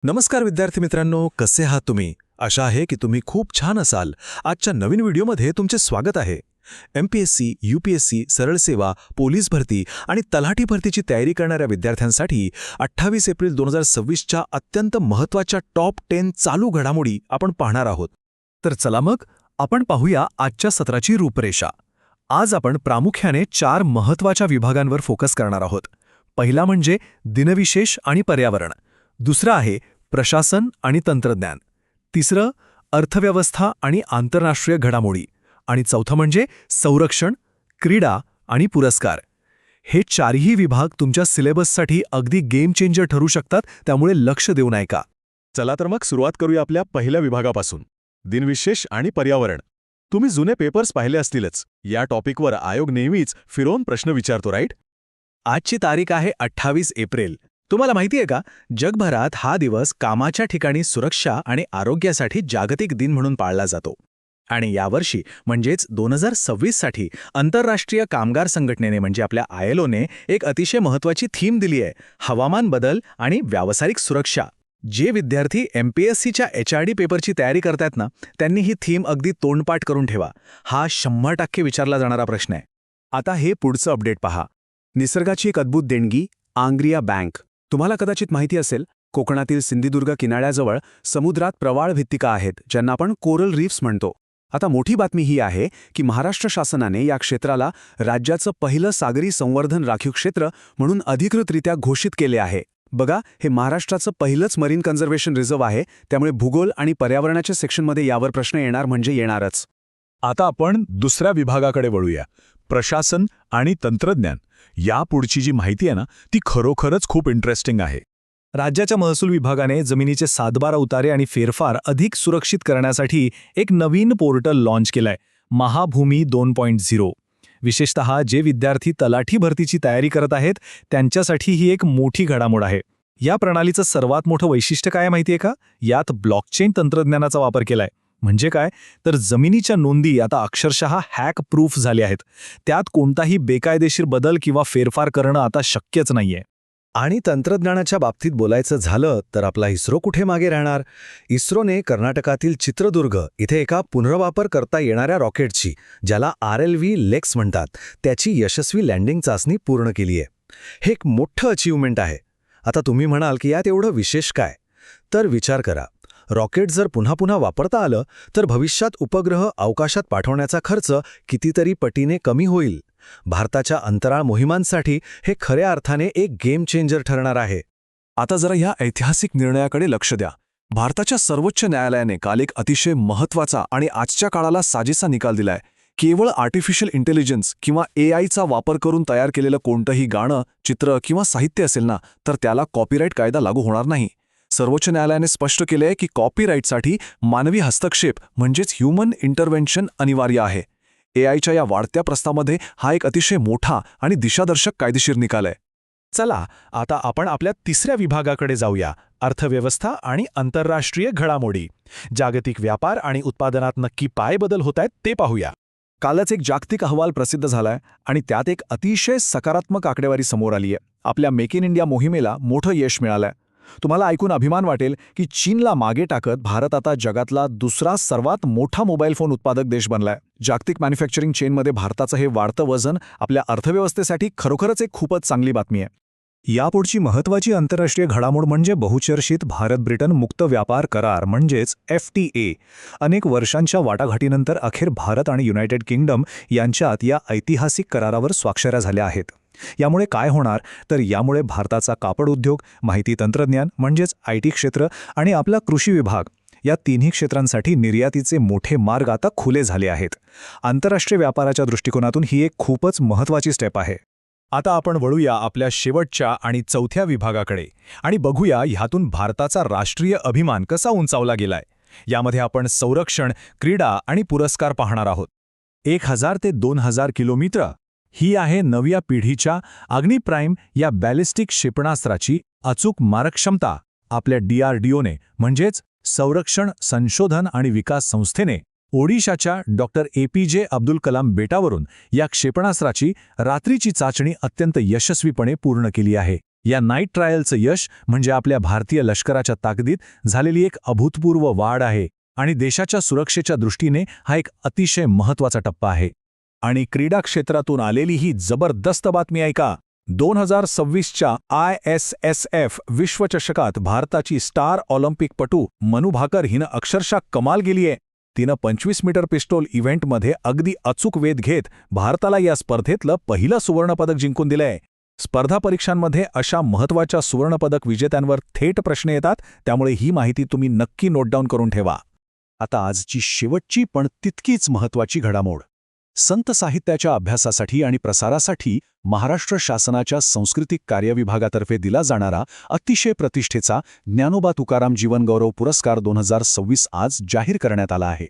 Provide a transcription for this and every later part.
नमस्कार विद्यार्थी मित्रांनो, कसे आहात तुम्ही? आशा आहे की तुम्ही खूप छान असाल. आजच्या नवीन व्हिडिओमध्ये तुमचे स्वागत आहे. एमपीएससी, यूपीएससी, सरळ सेवा, पोलीस भरती आणि तलाठी भरतीची तयारी करणाऱ्या विद्यार्थ्यांसाठी 28 एप्रिल 2026च्या अत्यंत महत्त्वाच्या टॉप 10 चालू घडामोडी आपण पाहणार आहोत. तर चला मग आपण पाहूया आजच्या सत्राची रूपरेषा. आज आपण प्रामुख्याने 4 महत्त्वाच्या विभागांवर फोकस करणार आहोत. पहिला म्हणजे दिनविशेष आणि पर्यावरण. दुसरं आहे प्रशासन आणि तंत्रज्ञान. तिसरं अर्थव्यवस्था आणि आंतरराष्ट्रीय घडामोडी. आणि चौथं म्हणजे संरक्षण, क्रीडा आणि पुरस्कार. हे चारही विभाग तुमच्या सिलेबससाठी अगदी गेम चेंजर ठरू शकतात, त्यामुळे लक्ष देऊन ऐका. चला तर मग सुरुवात करूया आपल्या पहिल्या विभागापासून, दिनविशेष आणि पर्यावरण. तुम्ही जुने पेपर्स पाहिले असतीलच. या टॉपिकवर आयोग नेहमीच फिरवून प्रश्न विचारतो, राईट? आजची तारीख आहे 28 एप्रिल. तुम्हाला माहिती आहे का, जगभरात हा दिवस कामाच्या ठिकाणी सुरक्षा आणि आरोग्यासाठी जागतिक दिन म्हणून पाळला जातो. आणि यावर्षी म्हणजेच 2026साठी आंतरराष्ट्रीय कामगार संघटनेने म्हणजे आपल्या ILOने एक अतिशय महत्त्वाची थीम दिली आहे, हवामान बदल आणि व्यावसायिक सुरक्षा. जे विद्यार्थी MPSCच्या HRD पेपरची तयारी करतायत ना, त्यांनी ही थीम अगदी तोंडपाठ करून ठेवा. हा 100% विचारला जाणारा प्रश्न आहे. आता हे पुढचं अपडेट पहा. निसर्गाची एक अद्भुत देणगी, आंग्रिया बँक. तुम्हाला कदाचित माहिती असेल, कोकणातील सिंधुदुर्ग किनाऱ्याजवळ समुद्रात प्रवाळ भित्तिका आहेत, ज्यांना आपण कोरल रीफ्स म्हणतो. आता मोठी बातमी ही आहे की महाराष्ट्र शासनाने या क्षेत्राला राज्याचं पहिलं सागरी संवर्धन राखीव क्षेत्र म्हणून अधिकृतरित्या घोषित केले आहे. बघा, हे महाराष्ट्राचं पहिलंच मरीन कन्झर्वेशन रिझर्व्ह आहे, त्यामुळे भूगोल आणि पर्यावरणाच्या सेक्शनमध्ये यावर प्रश्न येणार म्हणजे येणारच. आता आपण दुसऱ्या विभागाकडे वळूया, प्रशासन आणि तंत्रज्ञान. या पुढची जी माहिती आहे ना, ती खरोखरच खूप इंटरेस्टिंग आहे. राज्याच्या महसूल विभागाने जमिनीचे सातबारा उतारे आणि फेरफार अधिक सुरक्षित करण्यासाठी एक नवीन पोर्टल लॉन्च केलंय, महाभूमी 2.0. विशेषतः जे विद्यार्थी तलाठी भरतीची तयारी करत आहेत त्यांच्यासाठी ही एक मोठी घडामोड आहे. या प्रणालीचं सर्वात मोठं वैशिष्ट्य काय माहितीये का? यात ब्लॉकचेन तंत्रज्ञानाचा वापर केलाय. म्हणजे काय, तर जमिनीच्या नोंदी आता अक्षरशः हॅक प्रूफ झाल्या आहेत. त्यात कोणताही बेकायदेशीर बदल किंवा फेरफार करणं आता शक्यच नाहीये. आणि तंत्रज्ञानाच्या बाबतीत बोलायचं झालं तर आपला इस्रो कुठे मागे राहणार? इस्रोने कर्नाटकातील चित्रदुर्ग इथे एका पुनर्वापर करता येणाऱ्या रॉकेटची, ज्याला RLV लेक्स म्हणतात, त्याची यशस्वी लँडिंग चाचणी पूर्ण केली आहे. हे एक मोठं अचीवमेंट आहे. आता तुम्ही म्हणाल की यात एवढं विशेष काय? तर विचार करा, रॉकेट जर पुन्हा पुन्हा वापरता आलं तर भविष्यात उपग्रह अवकाशात पाठवण्याचा खर्च कितीतरी पटीने कमी होईल. भारताच्या अंतराळ मोहिमांसाठी हे खऱ्या अर्थाने एक गेम चेंजर ठरणार आहे. आता जरा या ऐतिहासिक निर्णयाकडे लक्ष द्या. भारताच्या सर्वोच्च न्यायालयाने काल एक अतिशय महत्त्वाचा आणि आजच्या काळाला साजेसा निकाल दिलाय. केवळ आर्टिफिशियल इंटेलिजन्स किंवा AIचा वापर करून तयार केलेलं कोणतंही गाणं, चित्र किंवा साहित्य असेल ना, तर त्याला कॉपीराईट कायदा लागू होणार नाही. सर्वोच्च न्यायालयाने स्पष्ट केलंय की कॉपीराईटसाठी मानवी हस्तक्षेप म्हणजेच ह्युमन इंटरव्हेन्शन अनिवार्य आहे. AIच्या या वाढत्या प्रस्तावामध्ये हा एक अतिशय मोठा आणि दिशादर्शक कायदेशीर निकाल आहे. चला, आता आपण आपल्या तिसऱ्या विभागाकडे जाऊया, अर्थव्यवस्था आणि आंतरराष्ट्रीय घडामोडी. जागतिक व्यापार आणि उत्पादनात नक्की काय बदल होत आहेत ते पाहूया. कालच एक जागतिक अहवाल प्रसिद्ध झालाय आणि त्यात एक अतिशय सकारात्मक आकडेवारी समोर आली आहे. आपल्या मेक इन इंडिया मोहिमेला मोठं यश मिळालंय. तुम्हाला ऐकून अभिमान वाटेल की चीनला मागे टाकत भारत आता जगातला दुसरा सर्वात मोठा मोबाईल फोन उत्पादक देश बनलाय. जागतिक मॅन्युफॅक्चरिंग चेनमध्ये भारताचं हे वाढतं वजन आपल्या अर्थव्यवस्थेसाठी खरोखरच एक खूपच चांगली बातमी आहे. यापुढची महत्त्वाची आंतरराष्ट्रीय घडामोड म्हणजे बहुचर्चित भारत-ब्रिटन मुक्त व्यापार करार म्हणजेच FTA. अनेक वर्षांच्या वाटाघाटीनंतर अखेर भारत आणि युनायटेड किंगडम यांच्यात या ऐतिहासिक करारावर स्वाक्षऱ्या झाल्या आहेत. यामुळे काय होणार, तर यामुळे भारताचा कापड उद्योग, माहिती तंत्रज्ञान म्हणजेच IT क्षेत्र आणि आपला कृषी विभाग या तिन्ही क्षेत्रांसाठी निर्यातीचे मोठे मार्ग आता खुले झाले आहेत. आंतरराष्ट्रीय व्यापाराच्या दृष्टिकोनातून ही एक खूपच महत्त्वाची स्टेप आहे. आता आपण वळूया आपल्या शेवटच्या आणि चौथ्या विभागाकडे आणि बघूया ह्यातून भारताचा राष्ट्रीय अभिमान कसा उंचावला गेलाय. यामध्ये आपण संरक्षण, क्रीडा आणि पुरस्कार पाहणार आहोत. 1000 ते 2000 किलोमीटर ही आहे नव्या पिढीच्या अग्निप्राईम या बॅलिस्टिक क्षेपणास्त्राची अचूक मारकक्षमता. आपल्या DRDOने म्हणजेच संरक्षण संशोधन आणि विकास संस्थेने ओडिशाच्या डॉक्टर APJ अब्दुल कलाम बेटावरून या क्षेपणास्त्राची रात्रीची चाचणी अत्यंत यशस्वीपणे पूर्ण केली आहे. या नाईट ट्रायलचं यश म्हणजे आपल्या भारतीय लष्कराच्या ताकदीत झालेली एक अभूतपूर्व वाढ आहे आणि देशाच्या सुरक्षेच्या दृष्टीने हा एक अतिशय महत्त्वाचा टप्पा आहे. आणि क्रीडा क्षेत्रातून आलेली ही जबरदस्त बातमी ऐका. 2026च्या ISSF विश्वचषकात भारताची स्टार ऑलिम्पिकपटू मनू भाकर हिनं अक्षरशः कमाल केलीये. तिनं 25 मीटर पिस्टोल इव्हेंटमध्ये अगदी अचूक वेध घेत भारताला या स्पर्धेतलं पहिलं सुवर्णपदक जिंकून दिलंय. स्पर्धा परीक्षांमध्ये अशा महत्त्वाच्या सुवर्णपदक विजेत्यांवर थेट प्रश्न येतात, त्यामुळे ही माहिती तुम्ही नक्की नोट डाऊन करून ठेवा. आता आजची शेवटची पण तितकीच महत्त्वाची घडामोड. संत साहित्याच्या अभ्यासासाठी आणि प्रसारासाठी महाराष्ट्र शासनाच्या सांस्कृतिक कार्य विभागातर्फे दिला जाणारा अतिशय प्रतिष्ठेचा ज्ञानोबा तुकाराम जीवनगौरव पुरस्कार 2026 आज जाहीर करण्यात आला आहे.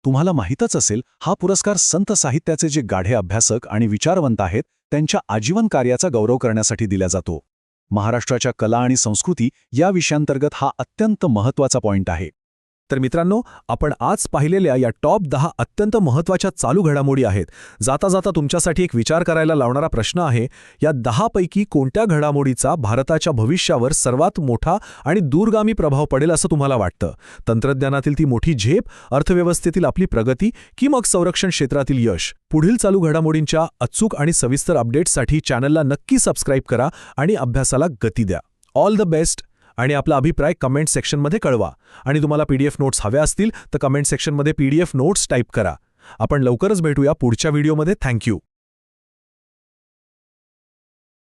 तुम्हाला माहीतच असेल, हा पुरस्कार संत साहित्याचे जे गाढे अभ्यासक आणि विचारवंत आहेत त्यांच्या आजीवन कार्याचा गौरव करण्यासाठी दिला जातो. महाराष्ट्राच्या कला आणि संस्कृती या विषयांतर्गत हा अत्यंत महत्त्वाचा पॉइंट आहे. तर मित्रांनो, आपण आज पाहिलेल्या या टॉप 10 अत्यंत महत्त्वाच्या चालू घडामोडी आहेत. जाता जाता तुमच्यासाठी एक विचार करायला लावणारा प्रश्न आहे, या 10 पैकी कोणत्या घडामोडीचा भारताच्या भविष्यावर सर्वात मोठा आणि दूरगामी प्रभाव पडेल असं तुम्हाला वाटतं? तंत्रज्ञानातील ती मोठी झेप, अर्थव्यवस्थेतील आपली प्रगती, की मग संरक्षण क्षेत्रातील यश? पुढील चालू घडामोडींच्या अचूक आणि सविस्तर अपडेट्ससाठी चॅनलला नक्की सबस्क्राईब करा आणि अभ्यासाला गती द्या. All the best. आणि आपला अभिप्राय कमेंट सेक्शनमध्ये कळवा. आणि तुम्हाला PDF नोट्स हव्या असतील तर कमेंट सेक्शनमध्ये PDF नोट्स टाईप करा. आपण लवकरच भेटूया पुढच्या व्हिडिओमध्ये. थँक्यू.